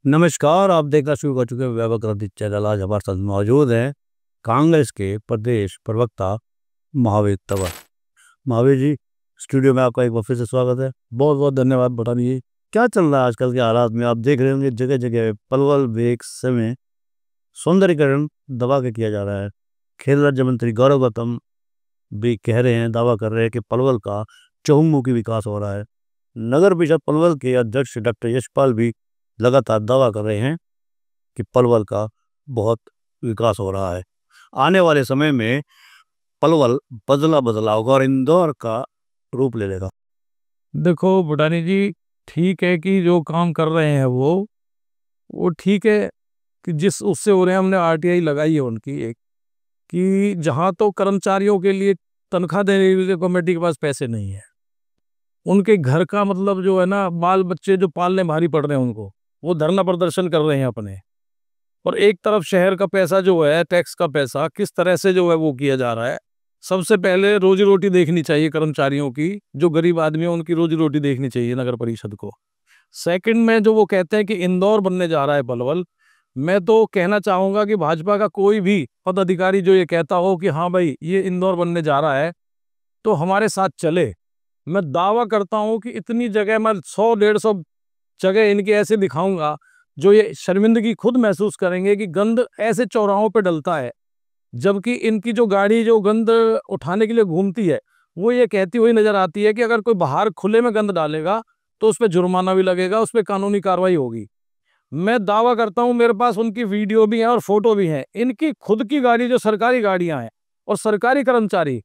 नमस्कार, आप देखना शुरू कर चुके हैं वैभव क्रांति चैनल। आज हमारे साथ मौजूद हैं कांग्रेस के प्रदेश प्रवक्ता महावीर तंवर। महावीर जी, स्टूडियो में आपका एक बार फिर से स्वागत है। बहुत बहुत धन्यवाद। बताइए क्या चल रहा है आजकल के हालात में। आप देख रहे होंगे जगह जगह पलवल वेक्स में सौंदर्यीकरण दबा के किया जा रहा है। खेल राज्य मंत्री गौरव गौतम भी कह रहे हैं, दावा कर रहे हैं कि पलवल का चहुमुखी विकास हो रहा है। नगर परिषद पलवल के अध्यक्ष डॉक्टर यशपाल भी लगातार दावा कर रहे हैं कि पलवल का बहुत विकास हो रहा है। आने वाले समय में पलवल बदला बदला होगा और इंदौर का रूप ले लेगा। देखो बुटानी जी, ठीक है कि जो काम कर रहे हैं वो ठीक है कि जिस उससे हो रहे हैं। हमने आरटीआई लगाई है उनकी एक, कि जहाँ तो कर्मचारियों के लिए तनख्वाह देने के लिए कमेटी के पास पैसे नहीं है, उनके घर का मतलब जो है ना, बाल बच्चे जो पालने भारी पड़ रहे हैं उनको, वो धरना प्रदर्शन कर रहे हैं अपने। और एक तरफ शहर का पैसा जो है, टैक्स का पैसा किस तरह से जो है वो किया जा रहा है। सबसे पहले रोजी रोटी देखनी चाहिए कर्मचारियों की, जो गरीब आदमी है उनकी रोजी रोटी देखनी चाहिए नगर परिषद को। सेकंड में जो वो कहते हैं कि इंदौर बनने जा रहा है पलवल, मैं तो कहना चाहूंगा कि भाजपा का कोई भी पदाधिकारी जो ये कहता हो कि हाँ भाई ये इंदौर बनने जा रहा है, तो हमारे साथ चले। मैं दावा करता हूं कि इतनी जगह मैं 100-150 जगह इनके ऐसे दिखाऊंगा जो ये शर्मिंदगी खुद महसूस करेंगे कि गंद ऐसे चौराहों पे डलता है, जबकि इनकी जो गाड़ी जो गंद उठाने के लिए घूमती है वो ये कहती हुई नजर आती है कि अगर कोई बाहर खुले में गंद डालेगा तो उस पर जुर्माना भी लगेगा, उस पर कानूनी कार्रवाई होगी। मैं दावा करता हूं, मेरे पास उनकी वीडियो भी है और फोटो भी है। इनकी खुद की गाड़ी जो सरकारी गाड़ियां हैं और सरकारी कर्मचारी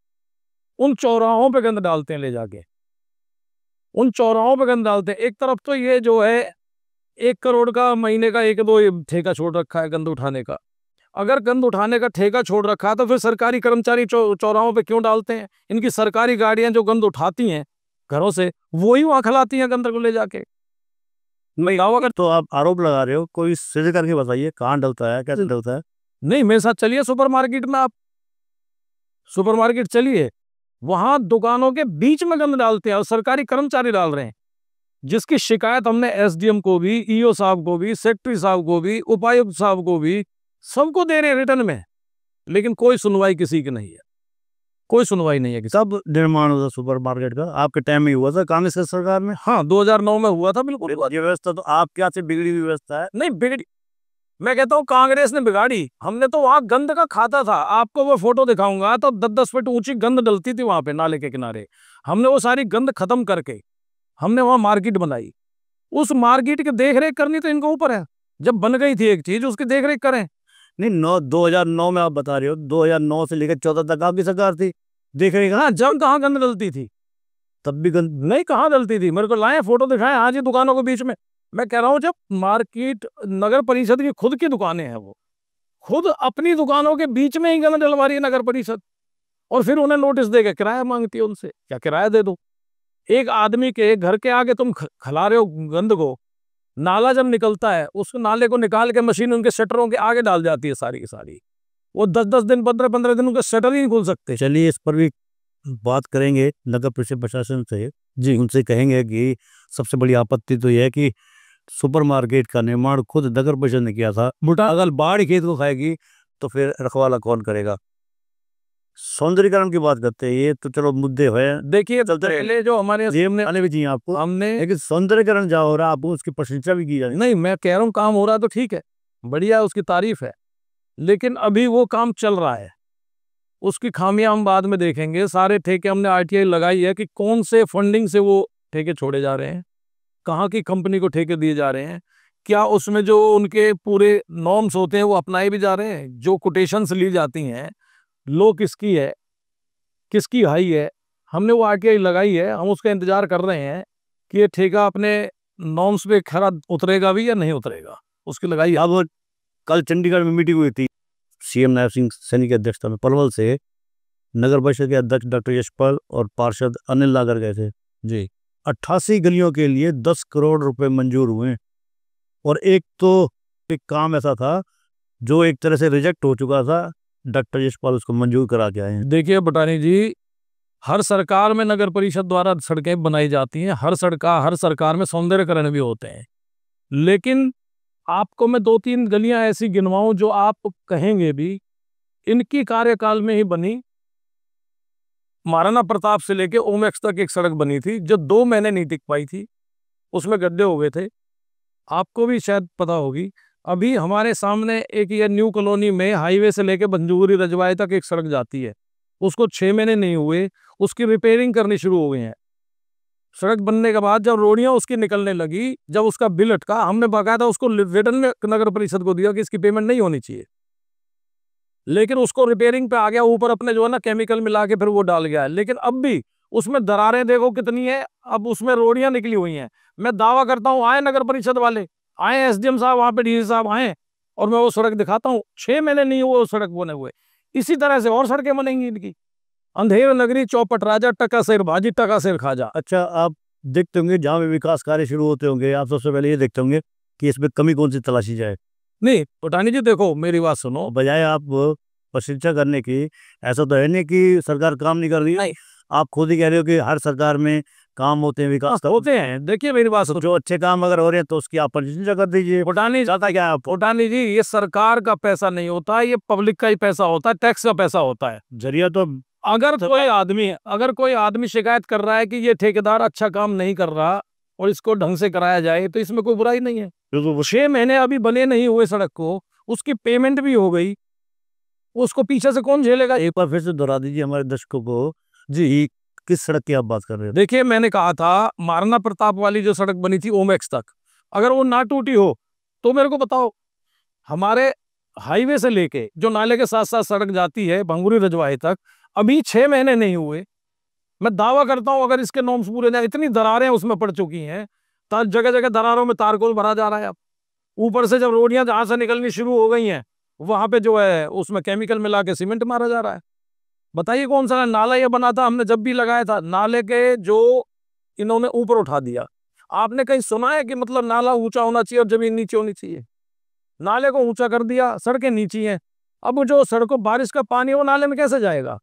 उन चौराहों पे गंद डालते हैं, ले जाके उन चौराहों पे गंद डालते हैं। एक तरफ तो ये जो है 1 करोड़ का महीने का 1-2 ठेका छोड़ रखा है गंद उठाने का। अगर गंद उठाने का ठेका छोड़ रखा है तो फिर सरकारी कर्मचारी चौराहों पे क्यों डालते हैं? इनकी सरकारी गाड़ियां जो गंद उठाती हैं घरों से, वो ही वहां खिलाती हैं गंद को ले जाके। मैं दावा कर, तो आप आरोप लगा रहे हो, कोई सिद्ध करके बताइए कहाँ डलता है, कैसे डलता है। नहीं, मेरे साथ चलिए सुपरमार्केट में, आप सुपरमार्केट चलिए, वहां दुकानों के बीच में गंद डालते हैं और सरकारी कर्मचारी डाल रहे हैं, जिसकी शिकायत हमने एसडीएम को भी, ईओ साहब को भी, सेक्रेटरी साहब को भी, उपायुक्त साहब को भी, सबको दे रहे हैं रिटर्न में। लेकिन कोई सुनवाई किसी की नहीं है, कोई सुनवाई नहीं है किसी। कब निर्माण हुआ सुपर मार्केट का? आपके टाइम में हुआ था कांग्रेस की सरकार में? हाँ, 2009 में हुआ था, बिल्कुल। ये व्यवस्था तो आप क्या से बिगड़ी हुई व्यवस्था है। नहीं बिगड़ी, मैं कहता हूँ कांग्रेस ने बिगाड़ी। हमने तो वहां गंद का खाता था, आपको वो फोटो दिखाऊंगा तो 10-10 फीट ऊंची गंद डलती थी वहां पे नाले के किनारे। हमने वो सारी गंद खत्म करके हमने वहां मार्केट बनाई। उस मार्केट की देख रेख करनी तो इनको ऊपर है। जब बन गई थी एक चीज, उसकी देख रेख करें। नहीं, 2009 में आप बता रहे हो, 2009 से लेकर 14 तक आपकी सरकार थी, देख रहे हाँ, जब कहाँ गंद डलती थी, तब भी गंद नहीं कहाँ डलती थी। मेरे को लाए फोटो दिखाएं आज ही दुकानों के बीच में। मैं कह रहा हूँ जब मार्केट नगर परिषद की खुद की दुकानें हैं, वो खुद अपनी दुकानों के बीच में ही गंद डलवा रही है नगर परिषद, और फिर उन्हें नोटिस देके किराया मांगती है उनसे। क्या किराया दे दो? एक आदमी के घर के आगे तुम खिला रहे हो गंद को। नाला जब निकलता है, उस नाले को निकाल के मशीन उनके शटरों के आगे डाल जाती है सारी की सारी। वो 10-10 दिन, 15-15 दिन उनके शटर ही नहीं खुल सकते। चलिए, इस पर भी बात करेंगे नगर परिषद प्रशासन से। जी, उनसे कहेंगे कि सबसे बड़ी आपत्ति तो यह है कि सुपरमार्केट का निर्माण खुद नगर परिषद ने किया था। बुटा अगर बाढ़ खेत को खाएगी तो फिर रखवाला कौन करेगा। सौंदर्यीकरण की बात करते हैं, ये तो चलो मुद्दे है। देखिए, पहले जो हमारे हमने आने भी चाहिए आपको, हमने, लेकिन सौंदर्यीकरण जहाँ हो रहा है आप उसकी प्रशंसा भी की जाए। नहीं मैं कह रहा हूँ काम हो रहा है तो ठीक है, बढ़िया है, उसकी तारीफ है। लेकिन अभी वो काम चल रहा है, उसकी खामियां हम बाद में देखेंगे। सारे ठेके हमने आरटीआई लगाई है कि कौन से फंडिंग से वो ठेके छोड़े जा रहे हैं, कहाँ की कंपनी को ठेके दिए जा रहे हैं, क्या उसमें जो उनके पूरे नॉर्म्स होते हैं वो अपनाए भी जा रहे हैं। जो कोटेशंस ली जाती हैं, लो किसकी है, किसकी हाई है, हमने वो आरटीआई लगाई है। हम उसका इंतजार कर रहे हैं कि ये ठेका अपने नॉर्म्स पे खरा उतरेगा भी या नहीं उतरेगा, उसकी लगाई। अब कल चंडीगढ़ में मीटिंग हुई थी सीएम नायब सिंह सैनी की अध्यक्षता में। पलवल से नगर परिषद के अध्यक्ष डॉक्टर यशपाल और पार्षद अनिल नागर गए थे जी। 88 गलियों के लिए 10 करोड़ रुपए मंजूर हुए। और एक काम ऐसा था जो एक तरह से रिजेक्ट हो चुका था, डॉक्टर यशपाल उसको मंजूर करा के आए हैं। देखिए बटानी जी, हर सरकार में नगर परिषद द्वारा सड़कें बनाई जाती हैं, हर सरकार में सौंदर्यकरण भी होते हैं। लेकिन आपको मैं 2-3 गलियां ऐसी गिनवाऊं जो आप कहेंगे भी इनकी कार्यकाल में ही बनी। महाराणा प्रताप से लेके ओमेक्स तक एक सड़क बनी थी जो 2 महीने नहीं टिक पाई थी, उसमें गड्ढे हो गए थे, आपको भी शायद पता होगी। अभी हमारे सामने एक ये न्यू कॉलोनी में हाईवे से लेके बंजूरी रजवाए तक एक सड़क जाती है, उसको 6 महीने नहीं हुए, उसकी रिपेयरिंग करनी शुरू हो गई है। सड़क बनने के बाद जब रोडियां उसकी निकलने लगी, जब उसका बिल अटका, हमने बाकायदा उसको रिटर्न नगर परिषद को दिया कि इसकी पेमेंट नहीं होनी चाहिए, लेकिन उसको रिपेयरिंग पे आ गया ऊपर, अपने जो है ना केमिकल मिला के फिर वो डाल गया है। लेकिन अब भी उसमें दरारें देखो कितनी है, अब उसमें रोडियां निकली हुई हैं। मैं दावा करता हूं आए नगर परिषद वाले, आए एसडीएम साहब, वहां पे डीसी साहब आए और मैं वो सड़क दिखाता हूं, 6 महीने नहीं हुए वो सड़क बने हुए। इसी तरह से और सड़कें बनेंगी इनकी। अंधेर नगरी, चौपट राजा, टका सिर भाजी, टका सिर खाजा। अच्छा, आप देखते होंगे जहाँ भी विकास कार्य शुरू होते होंगे, आप सबसे पहले ये देखते होंगे कि इसमें कमी कौन सी तलाशी जाए। नहीं पटानी जी, देखो मेरी बात सुनो, बजाय आप प्रशंसा करने की, ऐसा तो है नहीं कि सरकार काम नहीं कर रही है। नहीं। आप खुद ही कह रहे हो कि हर सरकार में काम होते हैं, विकास होते हैं। देखिए मेरी बात तो सुनो, जो अच्छे काम अगर हो रहे हैं तो उसकी आप प्रशंसा कर दीजिए। पटानी चाहता क्या है आप? पटानी जी, ये सरकार का पैसा नहीं होता, ये पब्लिक का ही पैसा होता है, टैक्स का पैसा होता है। जरिया तो अगर कोई आदमी शिकायत कर रहा है कि ये ठेकेदार अच्छा काम नहीं कर रहा और इसको ढंग से कराया जाए, तो इसमें कोई बुराई नहीं है। 6 महीने अभी बने नहीं हुए सड़क को, उसकी पेमेंट भी हो गई, उसको पीछे से कौन झेलेगा? एक बार फिर से दोहरा दीजिए हमारे दर्शकों को जी, किस सड़क की आप बात कर रहे हो? देखिए मैंने कहा था महाराणा प्रताप वाली जो सड़क बनी थी ओमेक्स तक, अगर वो ना टूटी हो तो मेरे को बताओ। हमारे हाईवे से लेके जो नाले के साथ साथ सड़क जाती है भंगुरी रजवाहे तक, अभी 6 महीने नहीं हुए। मैं दावा करता हूं अगर इसके नॉर्म्स पूरे ना, इतनी दरारें उसमें पड़ चुकी हैं, जगह जगह दरारों में तारकोल भरा जा रहा है। अब ऊपर से जब रोडियां जहां से निकलनी शुरू हो गई हैं, वहां पे जो है उसमें केमिकल मिला के सीमेंट मारा जा रहा है। बताइए कौन सा नाला ये बना था, हमने जब भी लगाया था, नाले के जो इन्होंने ऊपर उठा दिया। आपने कहीं सुना है कि मतलब नाला ऊंचा होना चाहिए और जमीन नीचे होनी चाहिए? नाले को ऊंचा कर दिया, सड़कें नीची हैं। अब जो सड़कों बारिश का पानी है वो नाले में कैसे जाएगा?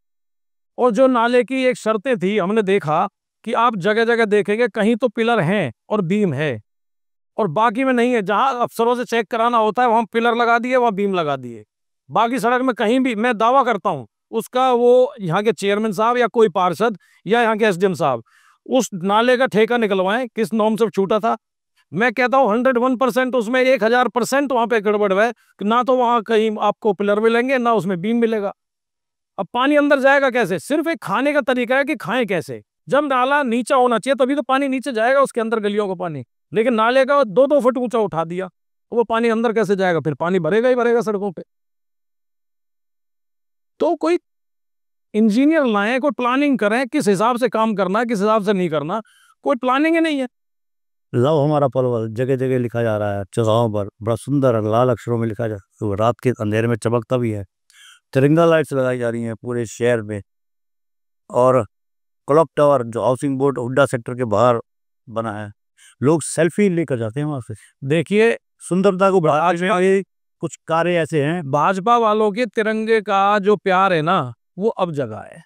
और जो नाले की एक शर्तें थी, हमने देखा कि आप जगह जगह देखेंगे कहीं तो पिलर हैं और बीम है और बाकी में नहीं है। जहां अफसरों से चेक कराना होता है वहां पिलर लगा दिए, वहां बीम लगा दिए, बाकी सड़क में कहीं भी। मैं दावा करता हूं उसका वो यहाँ के चेयरमैन साहब या कोई पार्षद या यहाँ के एसडीएम साहब उस नाले का ठेका निकलवाएं, किस नॉर्म से छूटा था। मैं कहता हूँ 101% उसमें 1000% वहां पे गड़बड़ है कि ना तो वहां कहीं आपको पिलर मिलेंगे ना उसमें बीम मिलेगा। अब पानी अंदर जाएगा कैसे? सिर्फ एक खाने का तरीका है कि खाएं कैसे। जब नाला नीचा होना चाहिए तभी तो पानी नीचे जाएगा उसके अंदर गलियों का पानी, लेकिन नाले का 2-2 फुट ऊंचा उठा दिया, वो पानी अंदर कैसे जाएगा? फिर पानी भरेगा ही भरेगा सड़कों पे। तो कोई इंजीनियर लाएं, कोई प्लानिंग करें, किस हिसाब से काम करना है, किस हिसाब से नहीं करना, कोई प्लानिंग ही नहीं है। लव हमारा पलवल जगह जगह लिखा जा रहा है, चौराहों पर बड़ा सुंदर लाल अक्षरों में लिखा जा, तो रात के अंधेरे में चमकता भी है। तिरंगा लाइट्स लगाई जा रही हैं पूरे शहर में, और क्लॉक टावर जो हाउसिंग बोर्ड हुड्डा सेक्टर के बाहर बना है, लोग सेल्फी लेकर जाते हैं वहां से। देखिए सुंदरता को बढ़ाने के कुछ कार्य ऐसे हैं। भाजपा वालों के तिरंगे का जो प्यार है ना, वो अब जगा है।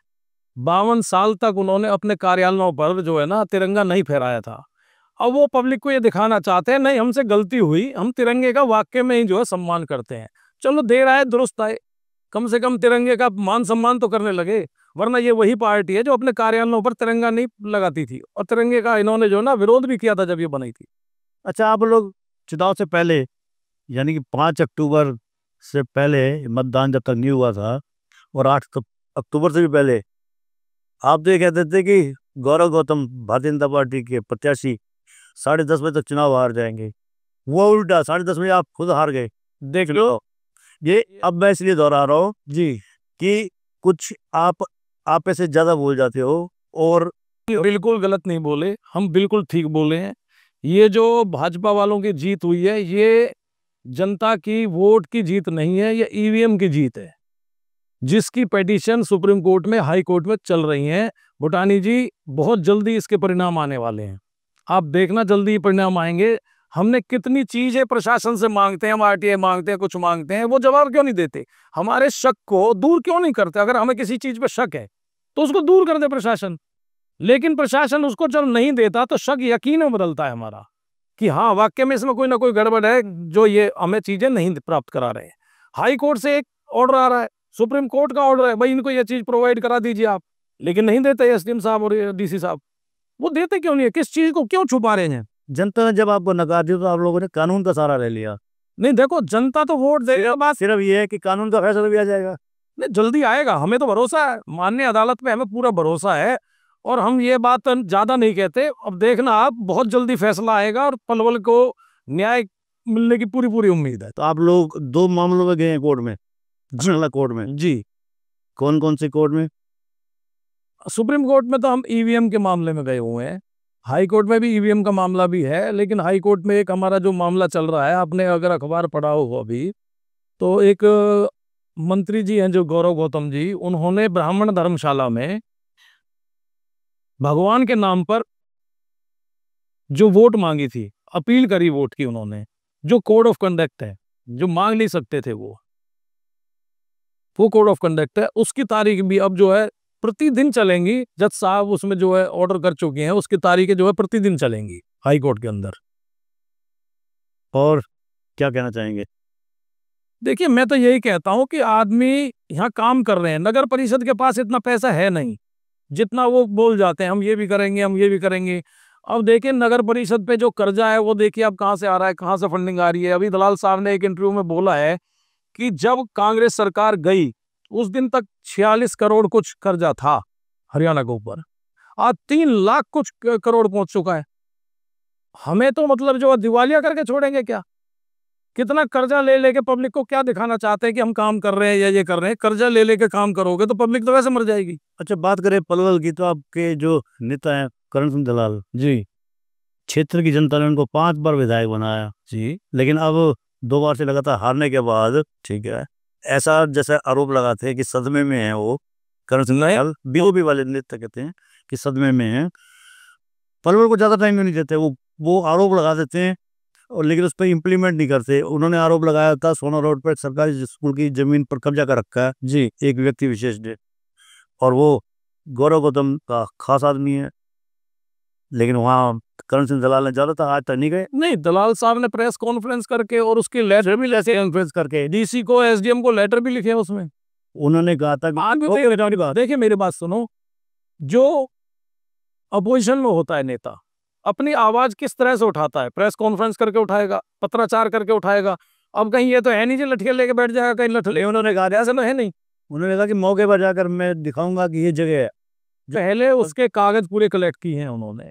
52 साल तक उन्होंने अपने कार्यालयों पर जो है ना तिरंगा नहीं फहराया था। अब वो पब्लिक को ये दिखाना चाहते हैं नहीं हमसे गलती हुई, हम तिरंगे का वाकई में ही जो है सम्मान करते हैं। चलो देर आए दुरुस्त आए, कम से कम तिरंगे का मान सम्मान तो करने लगे। वरना ये वही पार्टी है जो अपने कार्यालयों पर तिरंगा नहीं लगाती थी और तिरंगे का इन्होंने जो ना विरोध भी किया था जब ये बनी थी। अच्छा, आप लोग चुनाव से पहले यानी कि 5 अक्टूबर से पहले मतदान जब तक नहीं हुआ था और 8 अक्टूबर से भी पहले आप तो ये कहते थे कि गौरव गौतम भारतीय जनता पार्टी के प्रत्याशी 10:30 बजे तक चुनाव हार जाएंगे। वो उल्टा 10:30 बजे आप खुद हार गए। देख लो, ये अब मैं इसलिए दोहरा रहा हूँ जी कि कुछ आप ऐसे ज्यादा बोल जाते हो और बिल्कुल गलत नहीं बोले, हम बिल्कुल ठीक बोले हैं। ये जो भाजपा वालों की जीत हुई है, ये जनता की वोट की जीत नहीं है, ये ईवीएम की जीत है, जिसकी पिटीशन सुप्रीम कोर्ट में, हाई कोर्ट में चल रही है। भूटानी जी, बहुत जल्दी इसके परिणाम आने वाले हैं, आप देखना जल्दी ही परिणाम आएंगे। हमने कितनी चीजें प्रशासन से मांगते हैं, हम आरटीआई मांगते हैं, कुछ मांगते हैं, वो जवाब क्यों नहीं देते? हमारे शक को दूर क्यों नहीं करते? अगर हमें किसी चीज पे शक है तो उसको दूर कर दे प्रशासन, लेकिन प्रशासन उसको जब नहीं देता तो शक यकीन में बदलता है हमारा। कि हाँ वाकई में इसमें कोई ना कोई गड़बड़ है, जो ये हमें चीजें नहीं प्राप्त करा रहे हैं। हाई कोर्ट से एक ऑर्डर आ रहा है, सुप्रीम कोर्ट का ऑर्डर है, भाई इनको ये चीज प्रोवाइड करा दीजिए आप, लेकिन नहीं देते एसडीएम साहब और डीसी साहब। वो देते क्यों नहीं है? किस चीज को क्यों छुपा रहे हैं? जनता ने जब आपको नकार दिया तो आप लोगों ने कानून का सहारा ले लिया। नहीं देखो, जनता तो वोट देगा, बात सिर्फ ये है कि कानून का फैसला भी आ जाएगा। नहीं जल्दी आएगा, हमें तो भरोसा है, माननीय अदालत पे हमें पूरा भरोसा है, और हम ये बात ज्यादा नहीं कहते। अब देखना आप, बहुत जल्दी फैसला आएगा और पलवल को न्याय मिलने की पूरी पूरी उम्मीद है। तो आप लोग 2 मामलों में गए हैं कोर्ट में, जिला कोर्ट में। जी, कौन कौन से कोर्ट में? सुप्रीम कोर्ट में तो हम ईवीएम के मामले में गए हुए हैं, हाई कोर्ट में भी ईवीएम का मामला भी है, लेकिन हाई कोर्ट में एक हमारा जो मामला चल रहा है, आपने अगर अखबार पढ़ा हो अभी, तो एक मंत्री जी हैं जो गौरव गौतम जी, उन्होंने ब्राह्मण धर्मशाला में भगवान के नाम पर जो वोट मांगी थी, अपील करी वोट की उन्होंने, जो कोड ऑफ कंडक्ट है, जो मांग नहीं सकते थे वो कोड ऑफ कंडक्ट है, उसकी तारीख भी अब जो है प्रतिदिन चलेंगी। जज साहब उसमें जो है ऑर्डर कर चुके हैं, उसकी तारीखें जो है प्रतिदिन चलेंगी हाई कोर्ट के अंदर। और क्या कहना चाहेंगे? देखिए, मैं तो यही कहता हूं कि आदमी यहाँ काम कर रहे हैं, नगर परिषद के पास इतना पैसा है नहीं जितना वो बोल जाते हैं हम ये भी करेंगे, हम ये भी करेंगे। अब देखिए नगर परिषद पे जो कर्जा है वो देखिए अब कहाँ से आ रहा है, कहाँ से फंडिंग आ रही है। अभी दलाल साहब ने एक इंटरव्यू में बोला है कि जब कांग्रेस सरकार गई उस दिन तक 46 करोड़ कुछ कर्जा था हरियाणा के ऊपर, आज 3 लाख कुछ करोड़ पहुंच चुका है। हमें तो मतलब जो दिवालिया करके छोड़ेंगे क्या? कितना कर्जा ले लेके पब्लिक को क्या दिखाना चाहते हैं कि हम काम कर रहे हैं या ये कर रहे हैं? कर्जा ले लेके काम करोगे तो पब्लिक तो वैसे मर जाएगी। अच्छा, बात करें पलवल की, तो आपके जो नेता हैं करण सिंह दलाल जी क्षेत्र की जनता ने उनको 5 बार विधायक बनाया, जी लेकिन अब 2 बार से लगातार हारने के बाद, ठीक है, ऐसा जैसे आरोप लगाते हैं कि सदमे में है वो करण सिंह दलाल, बीओबी वाले नेता कहते हैं कि सदमे में है। पलवल को ज़्यादा टाइम नहीं देते, वो आरोप लगा देते हैं और लेकिन उस पर इम्प्लीमेंट नहीं करते। उन्होंने आरोप लगाया था सोना रोड पर सरकारी स्कूल की जमीन पर कब्जा कर रखा है जी एक व्यक्ति विशेष ने, और वो गौरव गौतम का खास आदमी है, लेकिन वहाँ करण सिंह दलाल ने ज़्यादातर आज तक नहीं गए। नहीं, दलाल साहब ने प्रेस कॉन्फ्रेंस करके और उसकी लेटर भी ऐसे कॉन्फ्रेंस करके डीसी को, एसडीएम को लेटर भी लिखे हैं उसमें। उन्होंने कहा था आज भी देखिए मेरी बात सुनो, जो अपोजिशन में होता है नेता अपनी आवाज किस तरह से उठाता है, प्रेस कॉन्फ्रेंस करके उठाएगा, पत्राचार करके उठाएगा। अब कहीं ये तो है नहीं जी लठिया लेके बैठ जाएगा कहीं लठले, उन्होंने कहा ऐसा तो है नहीं। उन्होंने कहा कि मौके पर जाकर मैं दिखाऊंगा कि ये जगह है। पहले उसके कागज पूरे कलेक्ट किए हैं उन्होंने,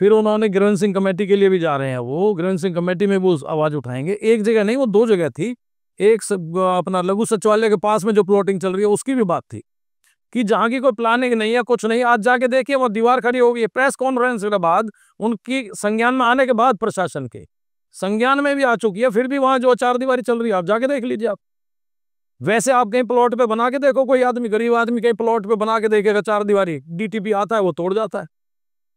फिर उन्होंने ग्रीवेंसिंग कमेटी के लिए भी जा रहे हैं, वो ग्रीवेंसिंग कमेटी में वो आवाज उठाएंगे। एक जगह नहीं, वो 2 जगह थी। एक अपना लघु सचिवालय के पास में जो प्लॉटिंग चल रही है उसकी भी बात थी कि जहां की कोई प्लानिंग नहीं है, कुछ नहीं। आज जाके देखिए वो दीवार खड़ी हो गई है। प्रेस कॉन्फ्रेंस के बाद, उनकी संज्ञान में आने के बाद, प्रशासन के संज्ञान में भी आ चुकी है, फिर भी वहां जो 4 दीवारी चल रही है, आप जाके देख लीजिए। आप वैसे आप कहीं प्लॉट पे बना के देखो, कोई आदमी, गरीब आदमी कहीं प्लॉट पे बना के देखेगा 4 दीवारी, डीटीपी आता है वो तोड़ जाता है।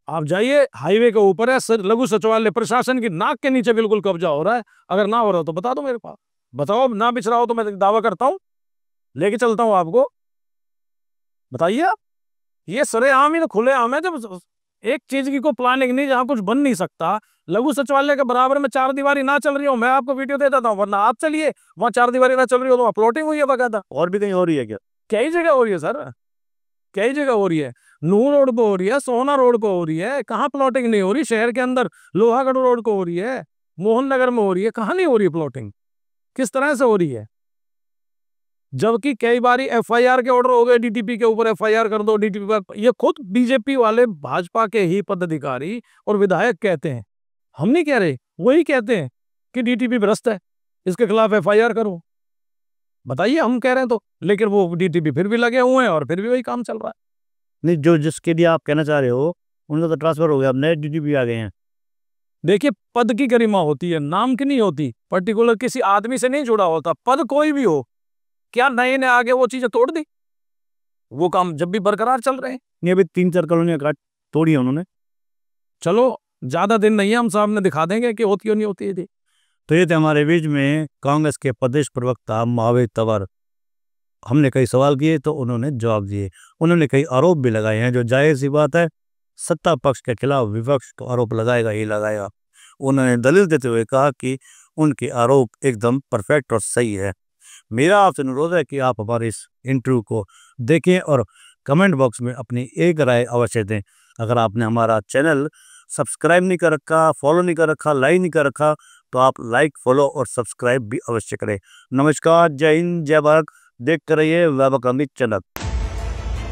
आप जाइए, हाईवे के ऊपर है लघु सचिवालय, प्रशासन की नाक के नीचे बिल्कुल कब्जा हो रहा है। अगर ना हो रहा हो तो बता दो मेरे पास, बताओ ना बिछ रहा हो तो मैं दावा करता हूं, लेके चलता हूं आपको। बताइए आप, ये सरेआम ही तो खुले आम है। जब एक चीज की कोई प्लानिंग नहीं, जहां कुछ बन नहीं सकता, लघु सचिवालय के बराबर में 4 दीवारी ना चल रही हो, मैं आपको वीडियो दे देता हूं, वरना आप चलिए वहां 4 दीवारी ना चल रही हो तो वहां प्लॉटिंग हुई है बकायदा। और भी कहीं हो रही है क्या? कई जगह हो रही है सर, कई जगह हो रही है। नूर रोड पे हो रही है, सोना रोड पे हो रही है, कहाँ प्लॉटिंग नहीं हो रही? शहर के अंदर लोहागढ़ रोड को हो रही है, मोहन नगर में हो रही है, कहाँ नहीं हो रही है प्लॉटिंग? किस तरह से हो रही है? जबकि कई बारी एफआईआर के ऑर्डर हो गए, डीटीपी के ऊपर एफआईआर कर दो, डीटीपी पर। ये खुद बीजेपी वाले, भाजपा के ही पदाधिकारी और विधायक कहते हैं, हम नहीं कह रहे, वही कहते हैं कि डीटीपी भ्रष्ट है, इसके खिलाफ एफआईआर करो। बताइए, हम कह रहे हैं तो, लेकिन वो डीटीपी फिर भी लगे हुए हैं और फिर भी वही काम चल रहा है। नहीं, जो जिसके लिए आप कहना चाह रहे हो उनका तो ट्रांसफर हो गया, अब नए डीटीपी आ गए हैं। देखिए, पद की गरिमा होती है, नाम की नहीं होती। पर्टिकुलर किसी आदमी से नहीं जुड़ा होता, पद कोई भी हो। क्या नए ने आगे वो चीजें तोड़ दी? वो काम जब भी बरकरार चल रहे हैं। नहीं, अभी 3-4 कॉलोनियां काट तोड़ी है उन्होंने। चलो, ज्यादा दिन नहीं है, हम सामने दिखा देंगे कि होती हो नहीं होती है। तो ये थे हमारे बीच में कांग्रेस के प्रदेश प्रवक्ता महावीर तंवर। हमने कई सवाल किए तो उन्होंने जवाब दिए। उन्होंने कई आरोप भी लगाए हैं, जो जाहिर सी बात है, सत्ता पक्ष के खिलाफ विपक्ष को आरोप लगाएगा ही लगाएगा। उन्होंने दलील देते हुए कहा कि उनके आरोप एकदम परफेक्ट और सही है। मेरा आपसे अनुरोध है कि आप हमारे इस इंटरव्यू को देखें और कमेंट बॉक्स में अपनी एक राय अवश्य दें। अगर आपने हमारा चैनल सब्सक्राइब नहीं कर रखा, फॉलो नहीं कर रखा, लाइक नहीं कर रखा, तो आप लाइक, फॉलो और सब्सक्राइब भी अवश्य करें। नमस्कार, जय हिंद, जय भारत। देखते रहिए वैभव क्रांति चैनल।